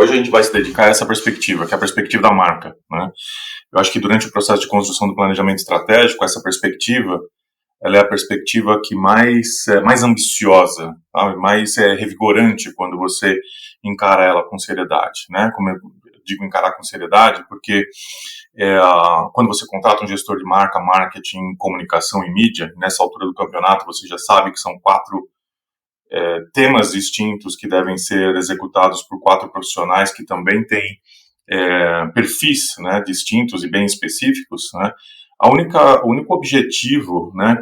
hoje a gente vai se dedicar a essa perspectiva, que é a perspectiva da marca, né? Eu acho que durante o processo de construção do planejamento estratégico, essa perspectiva, ela é a perspectiva que mais ambiciosa, tá? Mais revigorante quando você encara ela com seriedade, né? Como eu digo encarar com seriedade, porque quando você contrata um gestor de marca, marketing, comunicação e mídia, nessa altura do campeonato você já sabe que são 4 temas distintos que devem ser executados por 4 profissionais que também têm perfis, né, distintos e bem específicos, né? O único objetivo, né,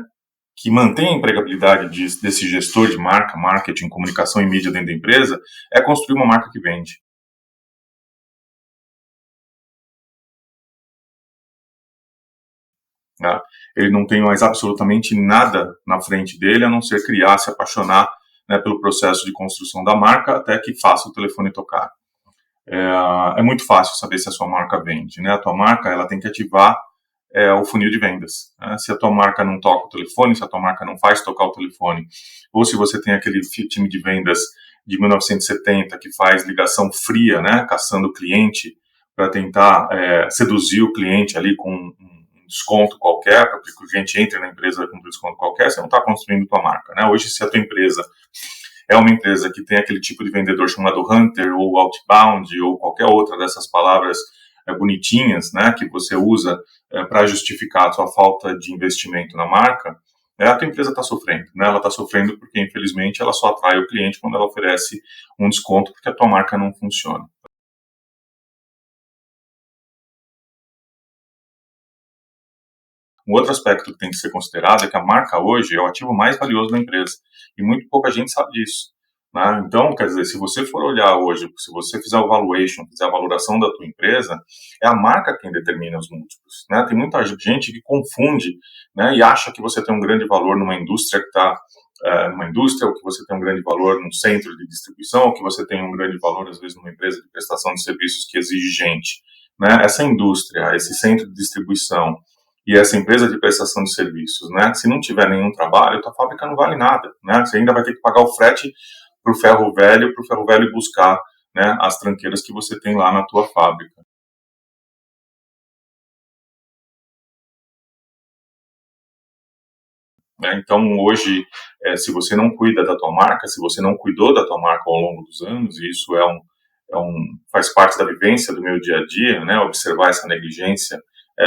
que mantém a empregabilidade desse gestor de marca, marketing, comunicação e mídia dentro da empresa é construir uma marca que vende. Né? Ele não tem mais absolutamente nada na frente dele, a não ser criar, se apaixonar, né, pelo processo de construção da marca até que faça o telefone tocar. É muito fácil saber se a sua marca vende, né? A tua marca, ela tem que ativar o funil de vendas, né? Se a tua marca não toca o telefone, se a tua marca não faz tocar o telefone, ou se você tem aquele time de vendas de 1970 que faz ligação fria, né, caçando o cliente para tentar seduzir o cliente ali com um desconto qualquer, para que o cliente entre na empresa com um desconto qualquer, você não está construindo tua marca, né? Hoje, se a tua empresa é uma empresa que tem aquele tipo de vendedor chamado hunter ou outbound ou qualquer outra dessas palavras bonitinhas, né, que você usa para justificar a sua falta de investimento na marca, a tua empresa está sofrendo, né? Ela está sofrendo porque, infelizmente, ela só atrai o cliente quando ela oferece um desconto porque a tua marca não funciona. Um outro aspecto que tem que ser considerado é que a marca hoje é o ativo mais valioso da empresa e muito pouca gente sabe disso. Né? Então, quer dizer, se você for olhar hoje, se você fizer o valuation, fizer a valoração da tua empresa, é a marca quem determina os múltiplos. Né? Tem muita gente que confunde, né, e acha que você tem um grande valor numa indústria que está numa indústria, ou que você tem um grande valor num centro de distribuição, ou que você tem um grande valor, às vezes, numa empresa de prestação de serviços que exige gente. Né? Essa indústria, esse centro de distribuição e essa empresa de prestação de serviços, né, se não tiver nenhum trabalho, a tua fábrica não vale nada. Né? Você ainda vai ter que pagar o frete para o ferro velho buscar, né, as tranqueiras que você tem lá na tua fábrica. Né? Então, hoje, se você não cuida da tua marca, se você não cuidou da tua marca ao longo dos anos, e isso faz parte da vivência do meu dia a dia, né, observar essa negligência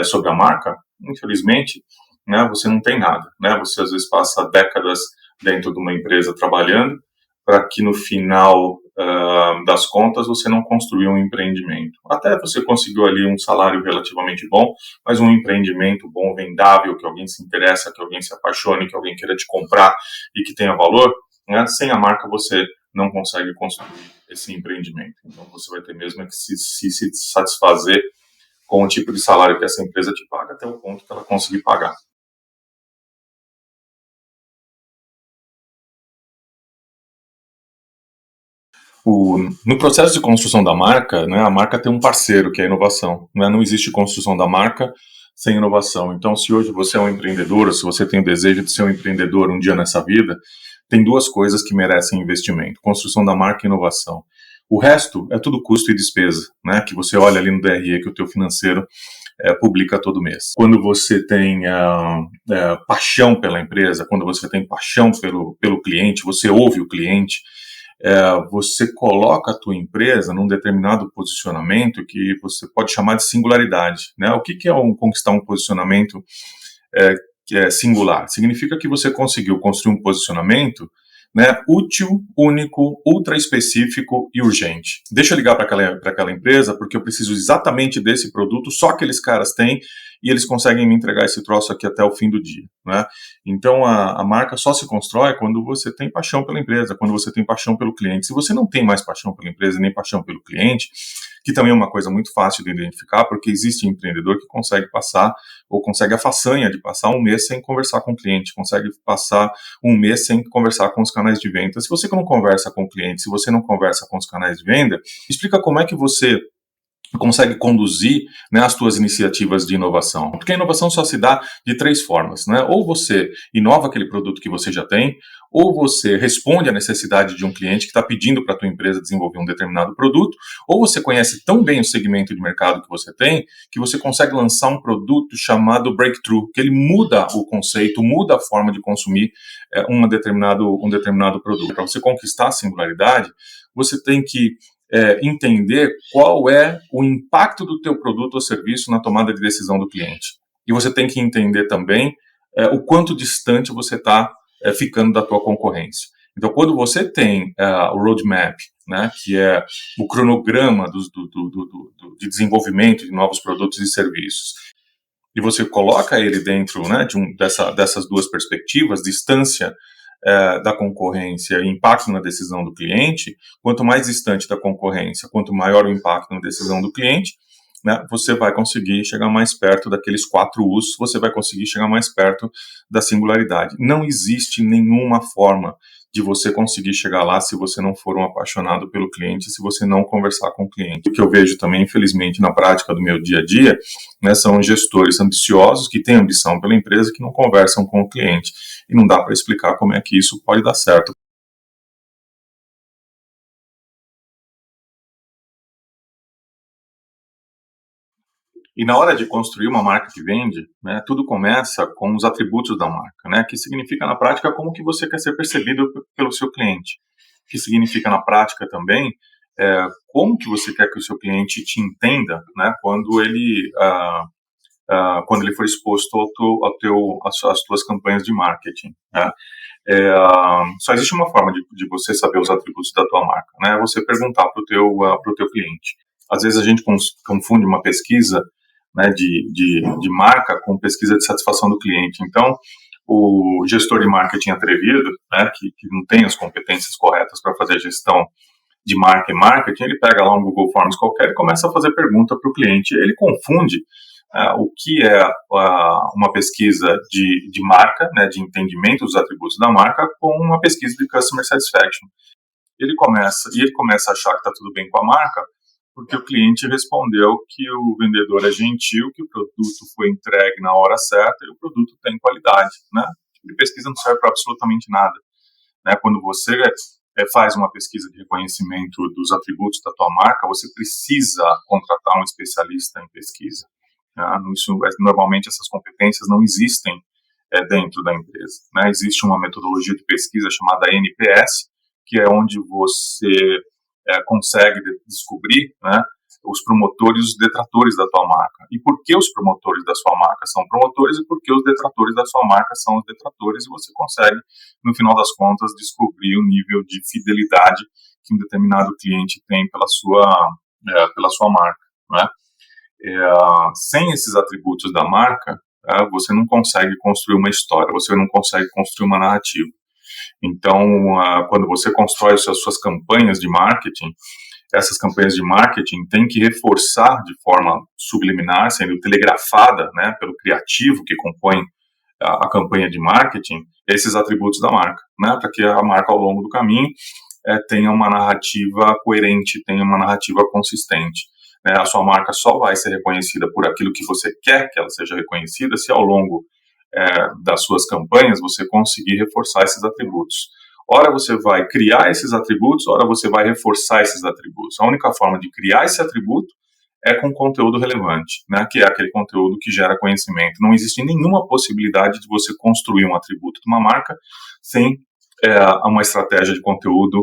sobre a marca, infelizmente, né, você não tem nada. Né? Você, às vezes, passa décadas dentro de uma empresa trabalhando, para que no final das contas você não construiu um empreendimento. Até você conseguiu ali um salário relativamente bom, mas um empreendimento bom, vendável, que alguém se interessa, que alguém se apaixone, que alguém queira te comprar e que tenha valor, né? Sem a marca você não consegue construir esse empreendimento. Então você vai ter mesmo que se satisfazer com o tipo de salário que essa empresa te paga até o ponto que ela conseguir pagar. No processo de construção da marca, né, a marca tem um parceiro, que é a inovação. Né? Não existe construção da marca sem inovação. Então, se hoje você é um empreendedor, ou se você tem o desejo de ser um empreendedor um dia nessa vida, tem 2 coisas que merecem investimento: construção da marca e inovação. O resto é tudo custo e despesa, né, que você olha ali no DRE que o teu financeiro publica todo mês. Quando você tem paixão pela empresa, quando você tem paixão pelo cliente, você ouve o cliente, você coloca a tua empresa num determinado posicionamento que você pode chamar de singularidade. Né? O que é conquistar um posicionamento que é singular? Significa que você conseguiu construir um posicionamento, né, útil, único, ultra específico e urgente. Deixa eu ligar para aquela empresa porque eu preciso exatamente desse produto, só aqueles caras têm e eles conseguem me entregar esse troço aqui até o fim do dia. Né? Então a marca só se constrói quando você tem paixão pela empresa, quando você tem paixão pelo cliente. Se você não tem mais paixão pela empresa nem paixão pelo cliente, que também é uma coisa muito fácil de identificar, porque existe empreendedor que consegue passar, ou consegue a façanha de passar um mês sem conversar com o cliente, consegue passar um mês sem conversar com os canais de venda. Se você não conversa com o cliente, se você não conversa com os canais de venda, explica como é que você consegue conduzir, né, as tuas iniciativas de inovação. Porque a inovação só se dá de três formas, né? Ou você inova aquele produto que você já tem, ou você responde à necessidade de um cliente que está pedindo para a tua empresa desenvolver um determinado produto, ou você conhece tão bem o segmento de mercado que você tem, que você consegue lançar um produto chamado breakthrough, que ele muda o conceito, muda a forma de consumir um determinado produto. Para você conquistar a singularidade, você tem que entender qual é o impacto do teu produto ou serviço na tomada de decisão do cliente. E você tem que entender também o quanto distante você está ficando da tua concorrência. Então, quando você tem o roadmap, né, que é o cronograma de desenvolvimento de novos produtos e serviços, e você coloca ele dentro, né, dessas duas perspectivas, distância da concorrência e impacto na decisão do cliente, quanto mais distante da concorrência, quanto maior o impacto na decisão do cliente, né, você vai conseguir chegar mais perto daqueles 4 U's, você vai conseguir chegar mais perto da singularidade. Não existe nenhuma forma de você conseguir chegar lá se você não for um apaixonado pelo cliente, se você não conversar com o cliente. O que eu vejo também, infelizmente, na prática do meu dia a dia, né, são gestores ambiciosos que têm ambição pela empresa que não conversam com o cliente. E não dá para explicar como é que isso pode dar certo. E na hora de construir uma marca que vende, né, tudo começa com os atributos da marca, né, que significa na prática como que você quer ser percebido pelo seu cliente, que significa na prática também como que você quer que o seu cliente te entenda, né, quando ele for exposto às tuas campanhas de marketing, né. Só existe uma forma de você saber os atributos da tua marca, né, é você perguntar para o teu cliente. Às vezes a gente confunde uma pesquisa, né, de marca com pesquisa de satisfação do cliente. Então, o gestor de marketing atrevido, né, que não tem as competências corretas para fazer a gestão de marca e marketing, ele pega lá um Google Forms qualquer e começa a fazer pergunta para o cliente. Ele confunde o que é uma pesquisa de marca, né, de entendimento dos atributos da marca, com uma pesquisa de Customer Satisfaction. Ele começa a achar que está tudo bem com a marca, porque o cliente respondeu que o vendedor é gentil, que o produto foi entregue na hora certa e o produto tem qualidade, né? E pesquisa não serve para absolutamente nada, né? Quando você faz uma pesquisa de reconhecimento dos atributos da tua marca, você precisa contratar um especialista em pesquisa, né? Normalmente essas competências não existem dentro da empresa, né? Existe uma metodologia de pesquisa chamada NPS, que é onde você consegue descobrir, né, os promotores e os detratores da tua marca. E por que os promotores da sua marca são promotores e por que os detratores da sua marca são os detratores, e você consegue, no final das contas, descobrir o nível de fidelidade que um determinado cliente tem pela sua marca, né? Sem esses atributos da marca, você não consegue construir uma história, você não consegue construir uma narrativa. Então, quando você constrói as suas campanhas de marketing, essas campanhas de marketing têm que reforçar de forma subliminar, sendo telegrafada, né, pelo criativo que compõe a campanha de marketing, esses atributos da marca, né, para que a marca ao longo do caminho tenha uma narrativa coerente, tenha uma narrativa consistente. Né. A sua marca só vai ser reconhecida por aquilo que você quer que ela seja reconhecida se ao longo das suas campanhas você conseguir reforçar esses atributos. Ora você vai criar esses atributos, ora você vai reforçar esses atributos. A única forma de criar esse atributo é com conteúdo relevante, né, que é aquele conteúdo que gera conhecimento. Não existe nenhuma possibilidade de você construir um atributo de uma marca sem uma estratégia de conteúdo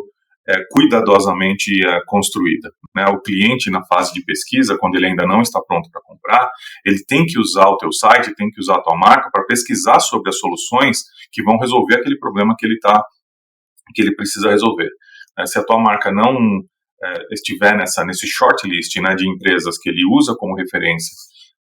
cuidadosamente construída. Né? O cliente, na fase de pesquisa, quando ele ainda não está pronto para comprar, ele tem que usar o teu site, tem que usar a tua marca para pesquisar sobre as soluções que vão resolver aquele problema que ele precisa resolver. Se a tua marca não estiver nesse shortlist, né, de empresas que ele usa como referência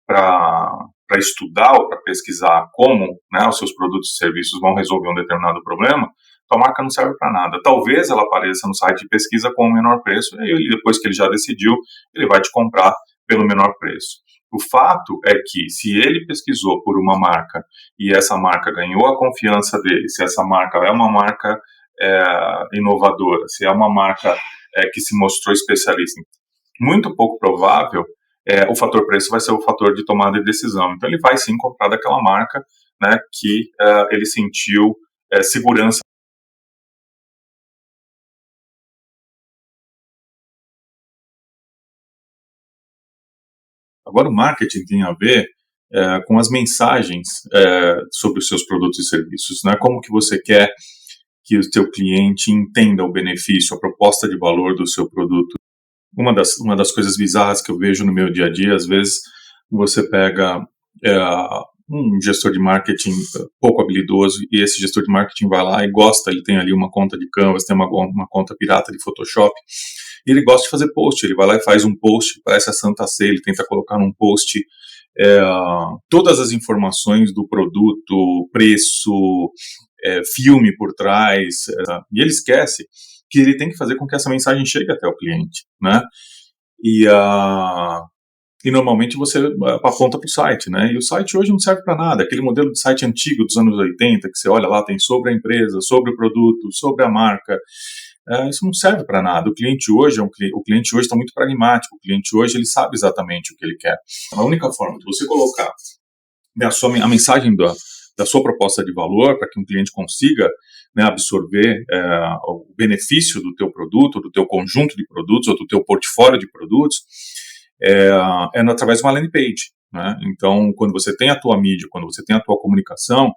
para estudar ou para pesquisar como, né, os seus produtos e serviços vão resolver um determinado problema, tua marca não serve para nada. Talvez ela apareça no site de pesquisa com o menor preço, e aí, depois que ele já decidiu, ele vai te comprar pelo menor preço. O fato é que, se ele pesquisou por uma marca e essa marca ganhou a confiança dele, se essa marca é uma marca inovadora, se é uma marca que se mostrou especialista muito pouco provável o fator preço vai ser o fator de tomada de decisão. Então, ele vai sim comprar daquela marca, né, que ele sentiu segurança. Agora, o marketing tem a ver com as mensagens sobre os seus produtos e serviços, né? Como que você quer que o seu cliente entenda o benefício, a proposta de valor do seu produto. Uma das coisas bizarras que eu vejo no meu dia a dia, às vezes você pega um gestor de marketing pouco habilidoso e esse gestor de marketing vai lá e gosta, ele tem ali uma conta de Canvas, tem uma conta pirata de Photoshop, e ele gosta de fazer post, ele vai lá e faz um post, parece a Santa Ceia, ele tenta colocar num post todas as informações do produto, preço, filme por trás, e ele esquece que ele tem que fazer com que essa mensagem chegue até o cliente, né? E normalmente você aponta para o site, né? E o site hoje não serve para nada. Aquele modelo de site antigo dos anos 80, que você olha lá, tem sobre a empresa, sobre o produto, sobre a marca. Isso não serve para nada. O cliente hoje está muito pragmático. O cliente hoje ele sabe exatamente o que ele quer. A única forma de você colocar a mensagem da sua proposta de valor para que um cliente consiga, né, absorver o benefício do teu produto, do teu conjunto de produtos ou do teu portfólio de produtos, através de uma landing page, né? Então, quando você tem a tua mídia, quando você tem a tua comunicação,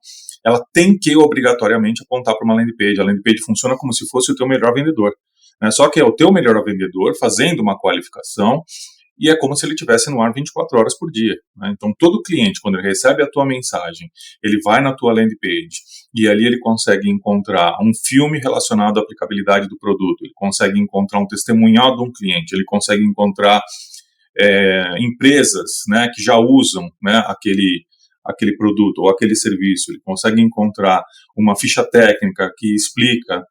ela tem que obrigatoriamente apontar para uma landing page. A landing page funciona como se fosse o teu melhor vendedor, né? Só que é o teu melhor vendedor fazendo uma qualificação e é como se ele estivesse no ar 24 horas por dia, né? Então, todo cliente, quando ele recebe a tua mensagem, ele vai na tua landing page e ali ele consegue encontrar um filme relacionado à aplicabilidade do produto, ele consegue encontrar um testemunhal de um cliente, ele consegue encontrar empresas, né, que já usam, né, aquele produto ou aquele serviço, ele consegue encontrar uma ficha técnica que explica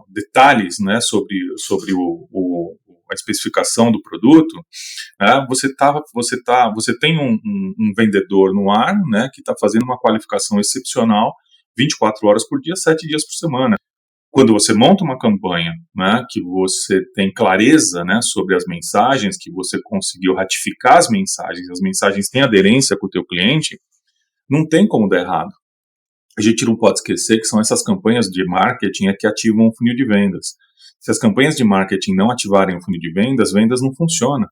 detalhes, né, sobre a especificação do produto, né? Você tem um vendedor no ar, né, que está fazendo uma qualificação excepcional 24 horas por dia, 7 dias por semana. Quando você monta uma campanha, né, que você tem clareza, né, sobre as mensagens, que você conseguiu ratificar as mensagens têm aderência com o teu cliente, não tem como dar errado. A gente não pode esquecer que são essas campanhas de marketing que ativam o funil de vendas. Se as campanhas de marketing não ativarem o funil de vendas, vendas não funcionam.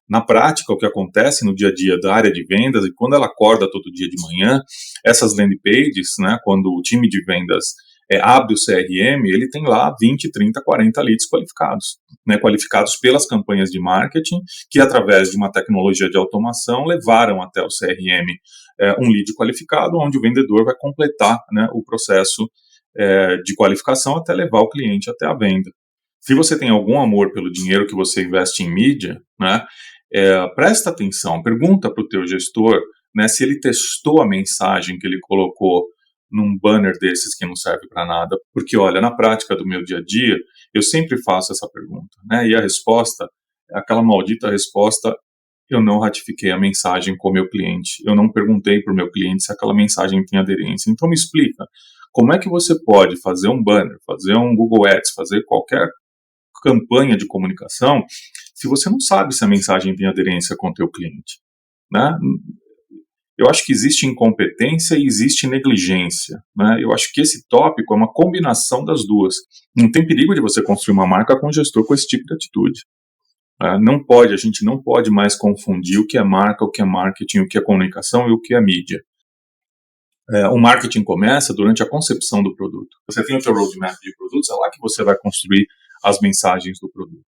Na prática, o que acontece no dia a dia da área de vendas, e quando ela acorda todo dia de manhã, essas landing pages, né, quando o time de vendas abre o CRM, ele tem lá 20, 30, 40 leads qualificados, né, qualificados pelas campanhas de marketing, que através de uma tecnologia de automação levaram até o CRM um lead qualificado, onde o vendedor vai completar, né, o processo de qualificação até levar o cliente até a venda. Se você tem algum amor pelo dinheiro que você investe em mídia, né, presta atenção, pergunta para o teu gestor, né, se ele testou a mensagem que ele colocou num banner desses que não serve para nada, porque olha, na prática do meu dia a dia, eu sempre faço essa pergunta, né, e a resposta, aquela maldita resposta, eu não ratifiquei a mensagem com o meu cliente, eu não perguntei para o meu cliente se aquela mensagem tem aderência, então me explica, como é que você pode fazer um banner, fazer um Google Ads, fazer qualquer campanha de comunicação, se você não sabe se a mensagem tem aderência com o teu cliente, né? Eu acho que existe incompetência e existe negligência, né? Eu acho que esse tópico é uma combinação das duas. Não tem perigo de você construir uma marca com um gestor com esse tipo de atitude. A gente não pode mais confundir o que é marca, o que é marketing, o que é comunicação e o que é mídia. O marketing começa durante a concepção do produto. Você tem o seu roadmap de produtos, é lá que você vai construir as mensagens do produto,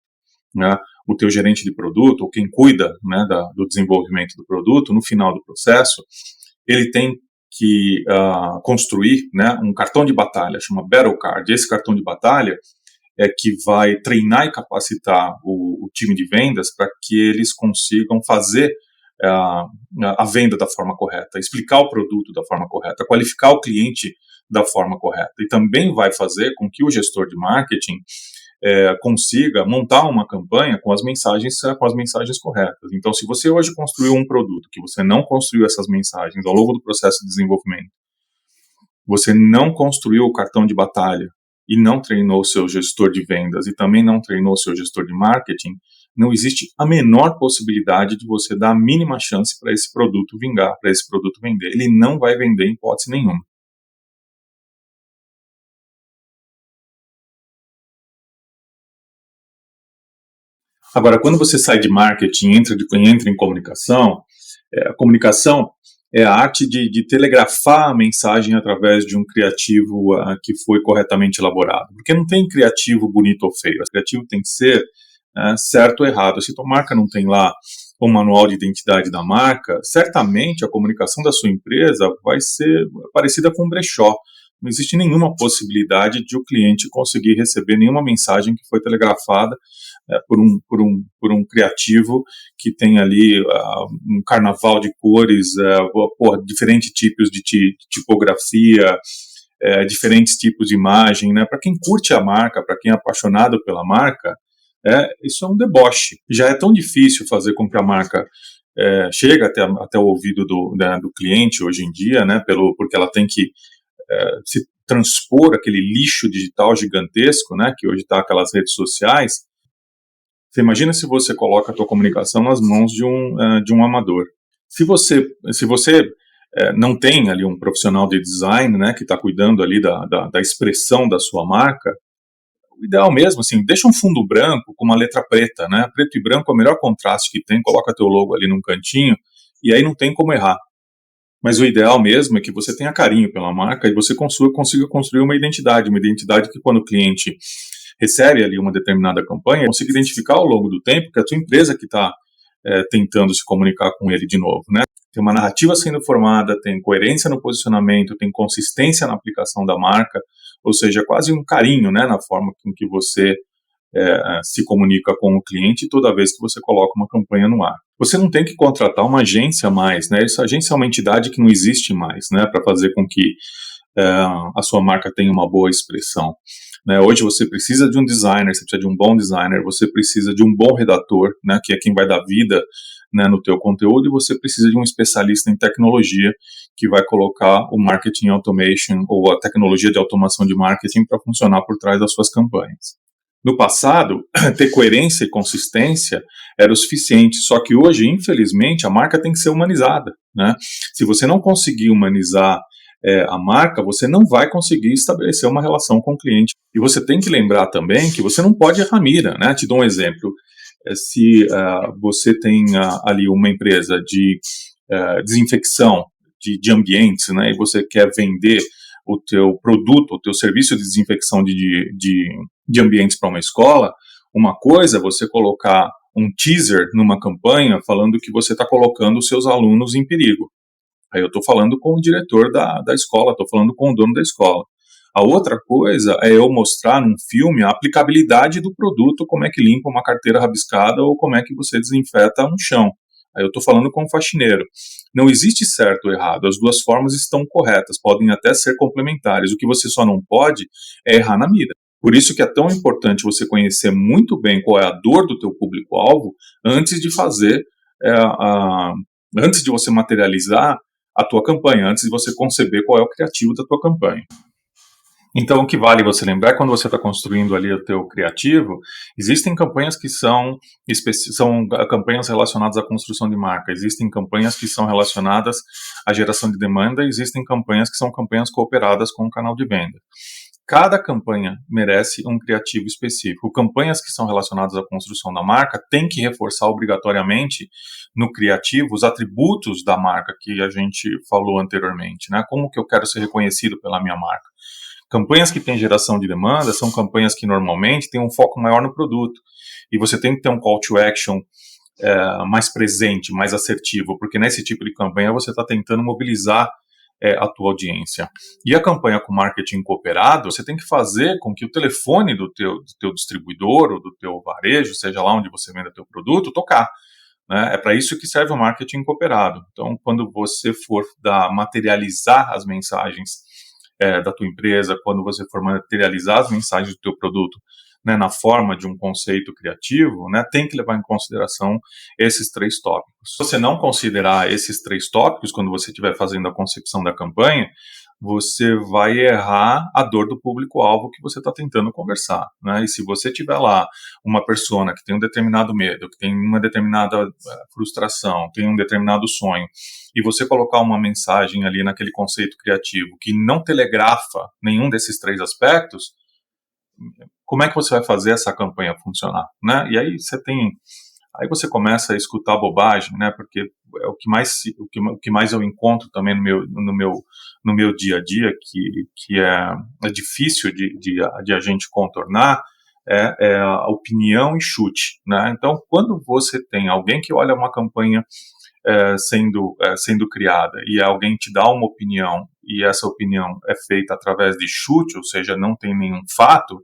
né? O teu gerente de produto, ou quem cuida, né, do desenvolvimento do produto, no final do processo, ele tem que construir, né, um cartão de batalha, chama Battle Card. Esse cartão de batalha é que vai treinar e capacitar o time de vendas para que eles consigam fazer a venda da forma correta, explicar o produto da forma correta, qualificar o cliente da forma correta. E também vai fazer com que o gestor de marketing consiga montar uma campanha com as mensagens corretas. Então, se você hoje construiu um produto que você não construiu essas mensagens ao longo do processo de desenvolvimento, você não construiu o cartão de batalha, e não treinou o seu gestor de vendas e também não treinou o seu gestor de marketing, não existe a menor possibilidade de você dar a mínima chance para esse produto vingar, para esse produto vender. Ele não vai vender em hipótese nenhuma. Agora, quando você sai de marketing e entra em comunicação, a comunicação é a arte de telegrafar a mensagem através de um criativo que foi corretamente elaborado. Porque não tem criativo bonito ou feio. O criativo tem que ser certo ou errado. Se a tua marca não tem lá o manual de identidade da marca, certamente a comunicação da sua empresa vai ser parecida com um brechó. Não existe nenhuma possibilidade de o cliente conseguir receber nenhuma mensagem que foi telegrafada por um criativo que tem ali um carnaval de cores, diferentes tipos de tipografia, diferentes tipos de imagem, né? Para quem curte a marca, para quem é apaixonado pela marca, isso é um deboche. Já é tão difícil fazer com que a marca chegue até o ouvido do cliente hoje em dia, né? Porque ela tem que se transpor aquele lixo digital gigantesco, né? Que hoje está aquelas redes sociais. Você imagina se você coloca a tua comunicação nas mãos de um amador. Se você não tem ali um profissional de design, né, que está cuidando ali da expressão da sua marca, o ideal mesmo, assim, deixa um fundo branco com uma letra preta, né? Preto e branco é o melhor contraste que tem, coloca teu logo ali num cantinho, e aí não tem como errar. Mas o ideal mesmo é que você tenha carinho pela marca e você consiga construir uma identidade que quando o cliente recebe ali uma determinada campanha, consiga identificar ao longo do tempo que é a tua empresa que está tentando se comunicar com ele de novo, né? Tem uma narrativa sendo formada, tem coerência no posicionamento, tem consistência na aplicação da marca, ou seja, quase um carinho, né, na forma com que você se comunica com o cliente toda vez que você coloca uma campanha no ar. Você não tem que contratar uma agência mais, né? Essa agência é uma entidade que não existe mais, né, para fazer com que a sua marca tenha uma boa expressão. Né? Hoje você precisa de um designer, você precisa de um bom designer, você precisa de um bom redator, né, que é quem vai dar vida, né, no teu conteúdo, e você precisa de um especialista em tecnologia que vai colocar o marketing automation ou a tecnologia de automação de marketing para funcionar por trás das suas campanhas. No passado, ter coerência e consistência era o suficiente, só que hoje, infelizmente, a marca tem que ser humanizada, né? Se você não conseguir humanizar a marca, você não vai conseguir estabelecer uma relação com o cliente. E você tem que lembrar também que você não pode errar mira, né? Te dou um exemplo. Se você tem ali uma empresa de desinfecção de ambientes, né, e você quer vender o teu produto, o teu serviço de desinfecção de ambientes para uma escola, uma coisa é você colocar um teaser numa campanha falando que você está colocando os seus alunos em perigo. Aí eu estou falando com o diretor da escola, estou falando com o dono da escola. A outra coisa é eu mostrar num filme a aplicabilidade do produto, como é que limpa uma carteira rabiscada ou como é que você desinfeta um chão. Aí eu estou falando com o faxineiro. Não existe certo ou errado, as duas formas estão corretas, podem até ser complementares. O que você só não pode é errar na mira. Por isso que é tão importante você conhecer muito bem qual é a dor do teu público-alvo antes de fazer, antes de você materializar a tua campanha, antes de você conceber qual é o criativo da tua campanha. Então, o que vale você lembrar é quando você está construindo ali o teu criativo, existem campanhas que são campanhas relacionadas à construção de marca, existem campanhas que são relacionadas à geração de demanda, existem campanhas que são campanhas cooperadas com o canal de venda. Cada campanha merece um criativo específico. Campanhas que são relacionadas à construção da marca têm que reforçar obrigatoriamente no criativo os atributos da marca que a gente falou anteriormente, né? Como que eu quero ser reconhecido pela minha marca? Campanhas que têm geração de demanda são campanhas que normalmente têm um foco maior no produto. E você tem que ter um call to action mais presente, mais assertivo, porque nesse tipo de campanha você está tentando mobilizar a tua audiência. E a campanha com marketing cooperado, você tem que fazer com que o telefone do teu distribuidor ou do teu varejo, seja lá onde você venda teu produto, tocar. Né? É para isso que serve o marketing cooperado. Então, quando você for materializar as mensagens da tua empresa, quando você for materializar as mensagens do teu produto, né, na forma de um conceito criativo, né, tem que levar em consideração esses 3 tópicos. Se você não considerar esses 3 tópicos quando você estiver fazendo a concepção da campanha, você vai errar a dor do público-alvo que você está tentando conversar, né? E se você tiver lá uma persona que tem um determinado medo, que tem uma determinada frustração, tem um determinado sonho, e você colocar uma mensagem ali naquele conceito criativo que não telegrafa nenhum desses três aspectos, como é que você vai fazer essa campanha funcionar, né? E aí você começa a escutar bobagem, né? Porque é o que mais eu encontro também no meu dia a dia, que é difícil de a gente contornar, é a opinião e chute, né? Então, quando você tem alguém que olha uma campanha sendo criada e alguém te dá uma opinião e essa opinião é feita através de chute, ou seja, não tem nenhum fato,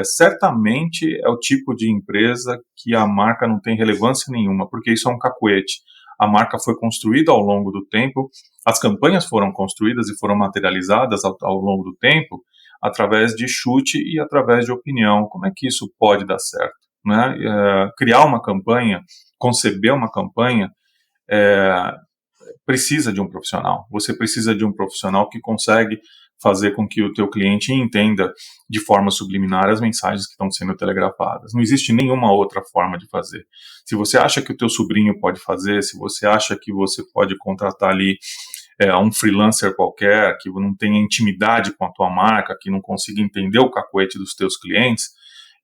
certamente é o tipo de empresa que a marca não tem relevância nenhuma, porque isso é um cacuete. A marca foi construída ao longo do tempo, as campanhas foram construídas e foram materializadas ao longo do tempo através de chute e através de opinião. Como é que isso pode dar certo, né? Criar uma campanha, conceber uma campanha, é, precisa de um profissional. Você precisa de um profissional que consegue fazer com que o teu cliente entenda de forma subliminar as mensagens que estão sendo telegrafadas. Não existe nenhuma outra forma de fazer. Se você acha que o teu sobrinho pode fazer, se você acha que você pode contratar ali um freelancer qualquer, que não tenha intimidade com a tua marca, que não consiga entender o cacuete dos teus clientes,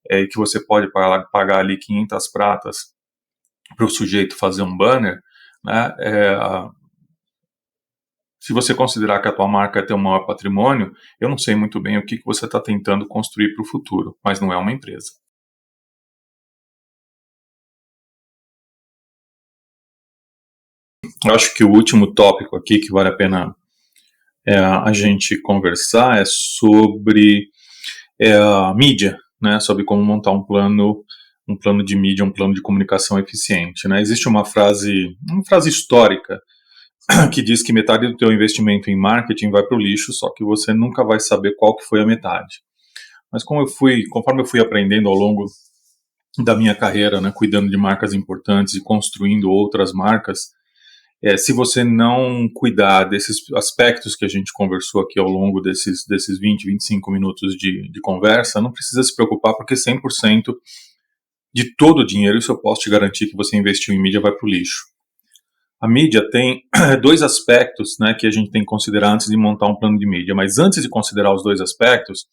e que você pode pagar ali 500 pratas para o sujeito fazer um banner, né, se você considerar que a tua marca é teu maior patrimônio, eu não sei muito bem o que você está tentando construir para o futuro, mas não é uma empresa. Eu acho que o último tópico aqui que vale a pena a gente conversar é sobre a mídia, né? Sobre como montar um plano de mídia, um plano de comunicação eficiente, né? Existe uma frase histórica que diz que metade do teu investimento em marketing vai para o lixo, só que você nunca vai saber qual que foi a metade. Mas conforme eu fui aprendendo ao longo da minha carreira, né, cuidando de marcas importantes e construindo outras marcas, se você não cuidar desses aspectos que a gente conversou aqui ao longo desses 20, 25 minutos de conversa, não precisa se preocupar, porque 100% de todo o dinheiro, isso eu posso te garantir, que você investiu em mídia vai para o lixo. A mídia tem dois aspectos, né, que a gente tem que considerar antes de montar um plano de mídia, mas antes de considerar os dois aspectos,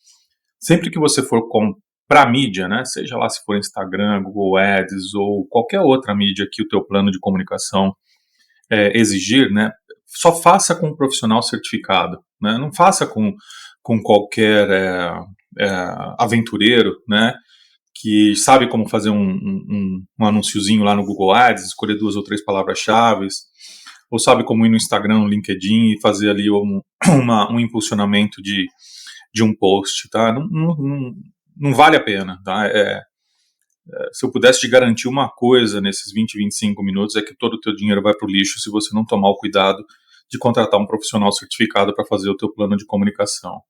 sempre que você for comprar mídia, né, seja lá se for Instagram, Google Ads ou qualquer outra mídia que o teu plano de comunicação exigir, né, só faça com um profissional certificado, né, não faça com qualquer aventureiro, né, que sabe como fazer um anunciozinho lá no Google Ads, escolher 2 ou 3 palavras-chave, ou sabe como ir no Instagram, no LinkedIn e fazer ali um impulsionamento de um post, tá? Não vale a pena, tá? Se eu pudesse te garantir uma coisa nesses 20, 25 minutos, é que todo o teu dinheiro vai para o lixo se você não tomar o cuidado de contratar um profissional certificado para fazer o teu plano de comunicação.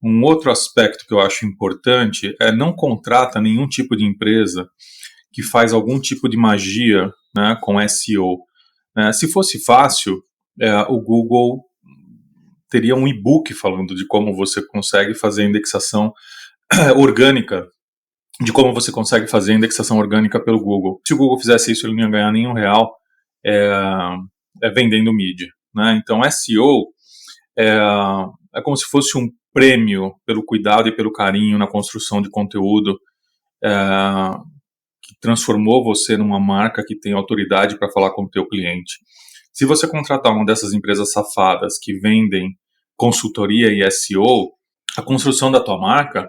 Um outro aspecto que eu acho importante é não contrata nenhum tipo de empresa que faz algum tipo de magia, né, com SEO. Se fosse fácil, o Google teria um e-book falando de como você consegue fazer indexação orgânica, de como você consegue fazer indexação orgânica pelo Google. Se o Google fizesse isso, ele não ia ganhar nenhum real vendendo mídia, né? Então, SEO é como se fosse um prêmio pelo cuidado e pelo carinho na construção de conteúdo que transformou você numa marca que tem autoridade para falar com o teu cliente. Se você contratar uma dessas empresas safadas que vendem consultoria e SEO, a construção da tua marca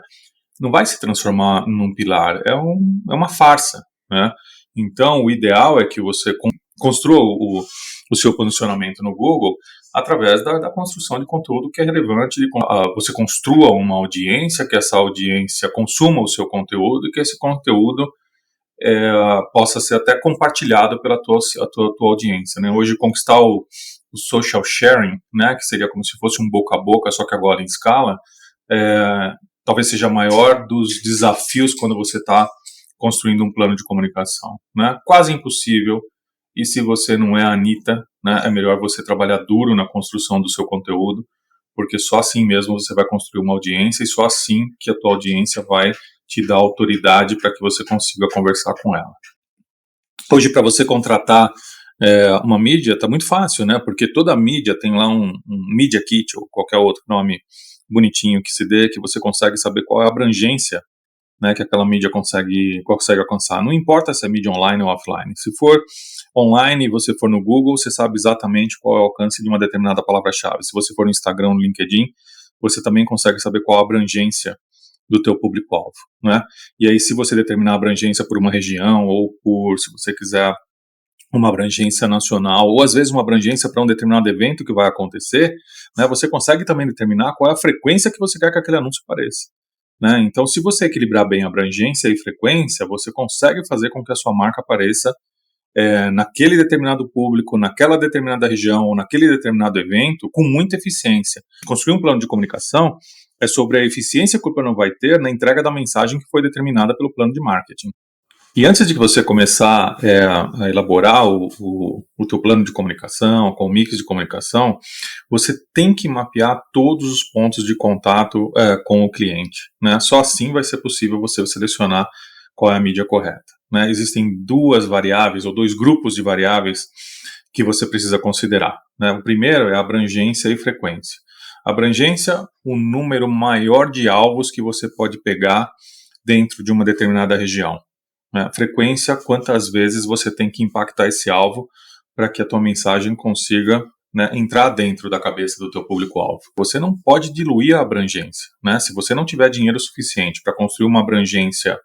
não vai se transformar num pilar, é uma farsa, né? Então, o ideal é que você construa o seu posicionamento no Google através da construção de conteúdo que é relevante, você construa uma audiência, que essa audiência consuma o seu conteúdo e que esse conteúdo possa ser até compartilhado pela tua audiência, né? Hoje, conquistar o social sharing, né, que seria como se fosse um boca a boca, só que agora em escala, talvez seja maior dos desafios quando você está construindo um plano de comunicação, né? Quase impossível. E se você não é a Anitta, né, é melhor você trabalhar duro na construção do seu conteúdo porque só assim mesmo você vai construir uma audiência e só assim que a tua audiência vai te dar autoridade para que você consiga conversar com ela. Hoje, para você contratar uma mídia, está muito fácil, né? Porque toda mídia tem lá um Media Kit ou qualquer outro nome bonitinho que se dê, que você consegue saber qual é a abrangência, né, que aquela mídia consegue alcançar. Não importa se é mídia online ou offline. Se for online e você for no Google, você sabe exatamente qual é o alcance de uma determinada palavra-chave. Se você for no Instagram, no LinkedIn, você também consegue saber qual a abrangência do teu público-alvo, né? E aí, se você determinar a abrangência por uma região ou por, se você quiser, uma abrangência nacional, ou às vezes uma abrangência para um determinado evento que vai acontecer, né, você consegue também determinar qual é a frequência que você quer que aquele anúncio apareça. Né? Então, se você equilibrar bem a abrangência e frequência, você consegue fazer com que a sua marca apareça naquele determinado público, naquela determinada região ou naquele determinado evento com muita eficiência. Construir um plano de comunicação é sobre a eficiência que o plano vai ter na entrega da mensagem que foi determinada pelo plano de marketing. E antes de você começar a elaborar o teu plano de comunicação, com o mix de comunicação, você tem que mapear todos os pontos de contato com o cliente, né? Só assim vai ser possível você selecionar qual é a mídia correta, né? Existem duas variáveis ou dois grupos de variáveis que você precisa considerar, né? O primeiro é abrangência e frequência. Abrangência, o número maior de alvos que você pode pegar dentro de uma determinada região. Frequência, quantas vezes você tem que impactar esse alvo para que a tua mensagem consiga, né, entrar dentro da cabeça do teu público-alvo. Você não pode diluir a abrangência, né? Se você não tiver dinheiro suficiente para construir uma abrangência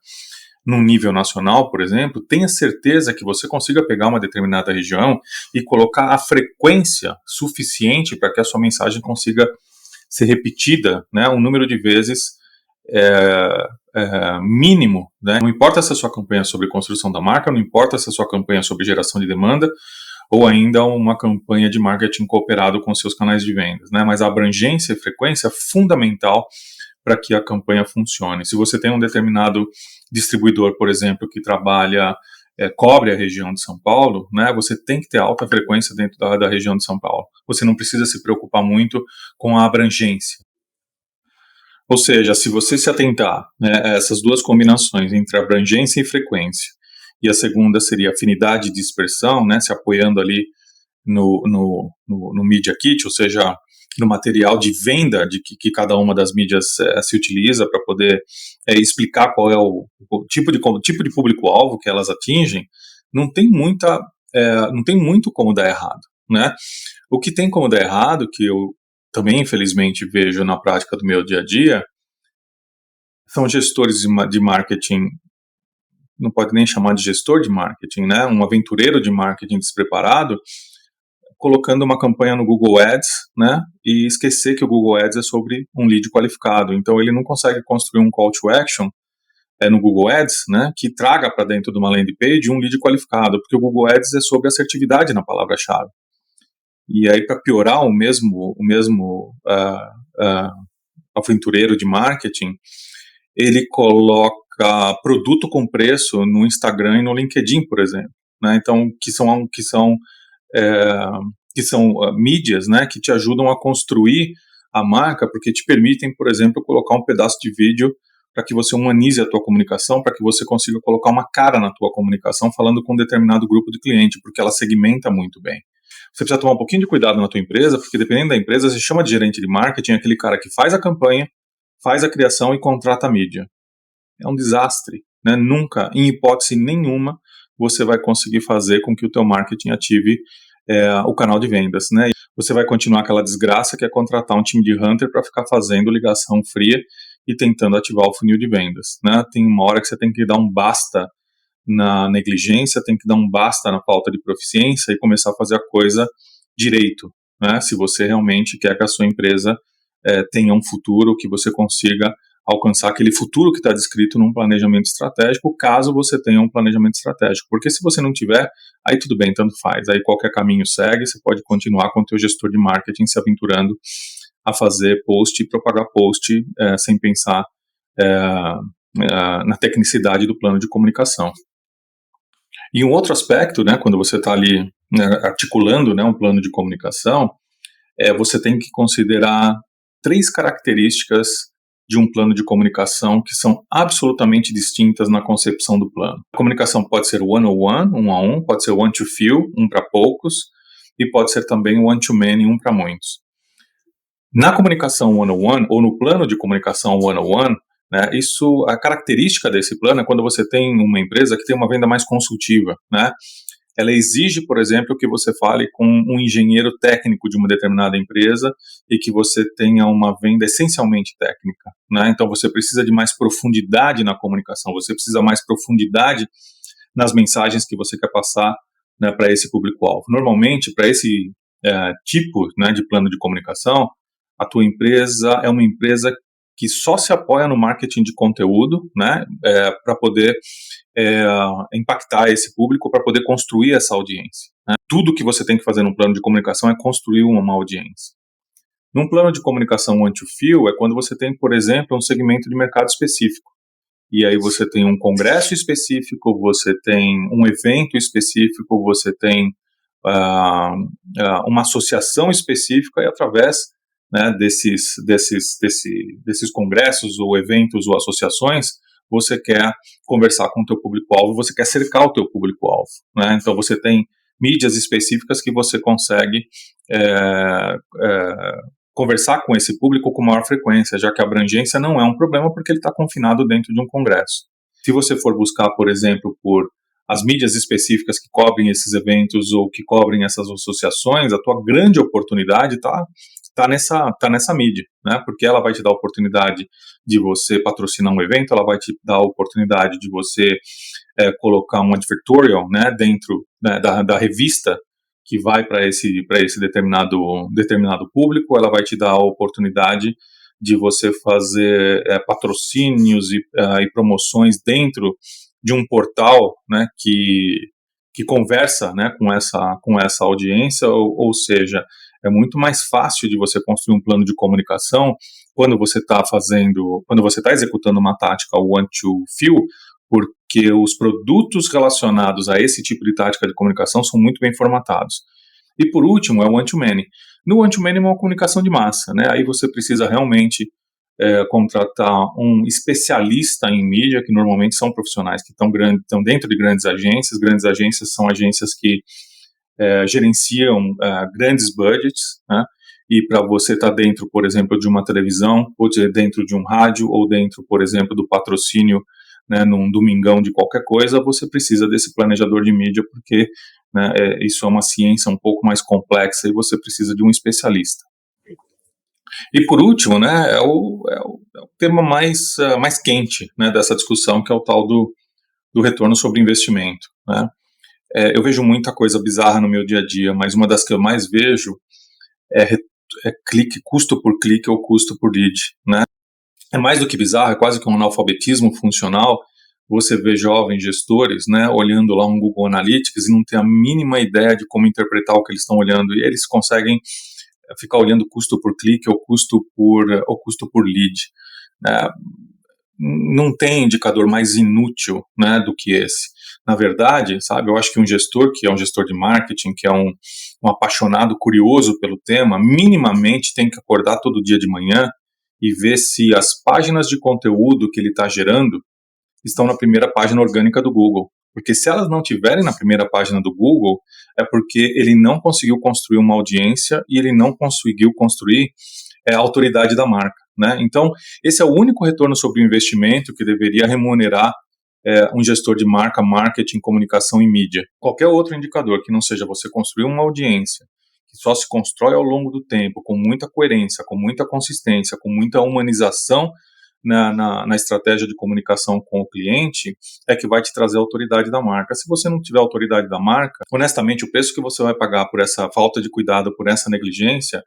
num nível nacional, por exemplo, tenha certeza que você consiga pegar uma determinada região e colocar a frequência suficiente para que a sua mensagem consiga ser repetida, né, um número de vezes mínimo, né? Não importa se a sua campanha é sobre construção da marca, não importa se a sua campanha é sobre geração de demanda, ou ainda uma campanha de marketing cooperado com seus canais de vendas, né? Mas a abrangência e frequência é fundamental para que a campanha funcione. Se você tem um determinado distribuidor, por exemplo, que trabalha, cobre a região de São Paulo, né? Você tem que ter alta frequência dentro da região de São Paulo. Você não precisa se preocupar muito com a abrangência. Ou seja, se você se atentar, né, a essas duas combinações entre abrangência e frequência, e a segunda seria afinidade e dispersão, né, se apoiando ali no Media Kit, ou seja, no material de venda de que cada uma das mídias se utiliza para poder explicar qual é o tipo de público-alvo que elas atingem, não tem muito como dar errado, né? O que tem como dar errado, que eu também, infelizmente, vejo na prática do meu dia a dia, são gestores de marketing, não pode nem chamar de gestor de marketing, né? Um aventureiro de marketing despreparado, colocando uma campanha no Google Ads, né? E esquecer que o Google Ads é sobre um lead qualificado. Então, ele não consegue construir um call to action no Google Ads, né? Que traga para dentro de uma landing page um lead qualificado, porque o Google Ads é sobre assertividade na palavra-chave. E aí, para piorar, o mesmo aventureiro de marketing, ele coloca produto com preço no Instagram e no LinkedIn, por exemplo, né? Então, que são mídias, né, que te ajudam a construir a marca, porque te permitem, por exemplo, colocar um pedaço de vídeo para que você humanize a tua comunicação, para que você consiga colocar uma cara na tua comunicação falando com um determinado grupo de cliente, porque ela segmenta muito bem. Você precisa tomar um pouquinho de cuidado na tua empresa, porque dependendo da empresa, se chama de gerente de marketing, aquele cara que faz a campanha, faz a criação e contrata a mídia. É um desastre, né? Nunca, em hipótese nenhuma, você vai conseguir fazer com que o teu marketing ative o canal de vendas, né? Você vai continuar aquela desgraça que é contratar um time de hunter para ficar fazendo ligação fria e tentando ativar o funil de vendas, né? Tem uma hora que você tem que dar um basta na negligência, tem que dar um basta na falta de proficiência e começar a fazer a coisa direito, né? Se você realmente quer que a sua empresa tenha um futuro, que você consiga alcançar aquele futuro que está descrito num planejamento estratégico, caso você tenha um planejamento estratégico. Porque se você não tiver, aí tudo bem, tanto faz. Aí qualquer caminho segue, você pode continuar com o teu gestor de marketing se aventurando a fazer post e propagar post sem pensar na tecnicidade do plano de comunicação. E um outro aspecto, né, quando você está ali articulando, né, um plano de comunicação, você tem que considerar 3 características de um plano de comunicação que são absolutamente distintas na concepção do plano. A comunicação pode ser one-on-one, um a um, pode ser one-to-few, um para poucos, e pode ser também one-to-many, um para muitos. Na comunicação one-on-one, ou no plano de comunicação one-on-one, né, a característica desse plano é quando você tem uma empresa que tem uma venda mais consultiva, né? Ela exige, por exemplo, que você fale com um engenheiro técnico de uma determinada empresa e que você tenha uma venda essencialmente técnica, né? Então você precisa de mais profundidade na comunicação, você precisa mais profundidade nas mensagens que você quer passar, né, para esse público-alvo. Normalmente, para esse tipo, né, de plano de comunicação, a tua empresa é uma empresa que só se apoia no marketing de conteúdo, né, para poder impactar esse público, para poder construir essa audiência, né? Tudo que você tem que fazer num plano de comunicação é construir uma audiência. Num plano de comunicação one-to-few é quando você tem, por exemplo, um segmento de mercado específico. E aí você tem um congresso específico, você tem um evento específico, você tem uma associação específica, e através, né, desses congressos ou eventos ou associações, você quer conversar com o teu público-alvo, você quer cercar o teu público-alvo, né? Então você tem mídias específicas que você consegue conversar com esse público com maior frequência, já que a abrangência não é um problema porque ele está confinado dentro de um congresso. Se você for buscar, por exemplo, por as mídias específicas que cobrem esses eventos ou que cobrem essas associações, a tua grande oportunidade está nessa mídia, né? Porque ela vai te dar a oportunidade de você patrocinar um evento, ela vai te dar a oportunidade de você colocar um advertorial, né, dentro, né, da revista que vai para esse determinado público, ela vai te dar a oportunidade de você fazer patrocínios e promoções dentro de um portal, né, que conversa, né, com essa audiência, ou seja, é muito mais fácil de você construir um plano de comunicação quando você está executando uma tática one-to-few, porque os produtos relacionados a esse tipo de tática de comunicação são muito bem formatados. E por último, é o one-to-many. No one-to-many é uma comunicação de massa, né? Aí você precisa realmente contratar um especialista em mídia, que normalmente são profissionais que estão dentro de grandes agências. Grandes agências são agências que gerenciam grandes budgets, né? E para você estar dentro, por exemplo, de uma televisão, ou dentro de um rádio, ou dentro, por exemplo, do patrocínio, né, num domingão de qualquer coisa, você precisa desse planejador de mídia, porque, né, isso é uma ciência um pouco mais complexa e você precisa de um especialista. E por último, né, é o tema mais quente, né, dessa discussão, que é o tal do retorno sobre investimento, né? Eu vejo muita coisa bizarra no meu dia a dia, mas uma das que eu mais vejo é custo por clique ou custo por lead, né? É mais do que bizarro, é quase que um analfabetismo funcional. Você vê jovens gestores, né, olhando lá um Google Analytics e não tem a mínima ideia de como interpretar o que eles estão olhando, e eles conseguem ficar olhando custo por clique ou custo por lead, né? Não tem indicador mais inútil, né, do que esse. Na verdade, sabe, eu acho que um gestor que é um gestor de marketing, que é um apaixonado, curioso pelo tema, minimamente tem que acordar todo dia de manhã e ver se as páginas de conteúdo que ele está gerando estão na primeira página orgânica do Google. Porque se elas não estiverem na primeira página do Google, é porque ele não conseguiu construir uma audiência e ele não conseguiu construir a autoridade da marca, né? Então, esse é o único retorno sobre o investimento que deveria remunerar um gestor de marca, marketing, comunicação e mídia. Qualquer outro indicador que não seja você construir uma audiência, que só se constrói ao longo do tempo, com muita coerência, com muita consistência, com muita humanização na estratégia de comunicação com o cliente, é que vai te trazer a autoridade da marca. Se você não tiver a autoridade da marca, honestamente, o preço que você vai pagar por essa falta de cuidado, por essa negligência,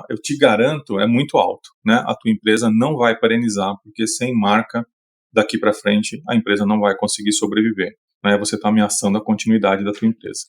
eu te garanto, é muito alto, né? A tua empresa não vai perenizar, porque sem marca, daqui para frente, a empresa não vai conseguir sobreviver, né? Você está ameaçando a continuidade da tua empresa.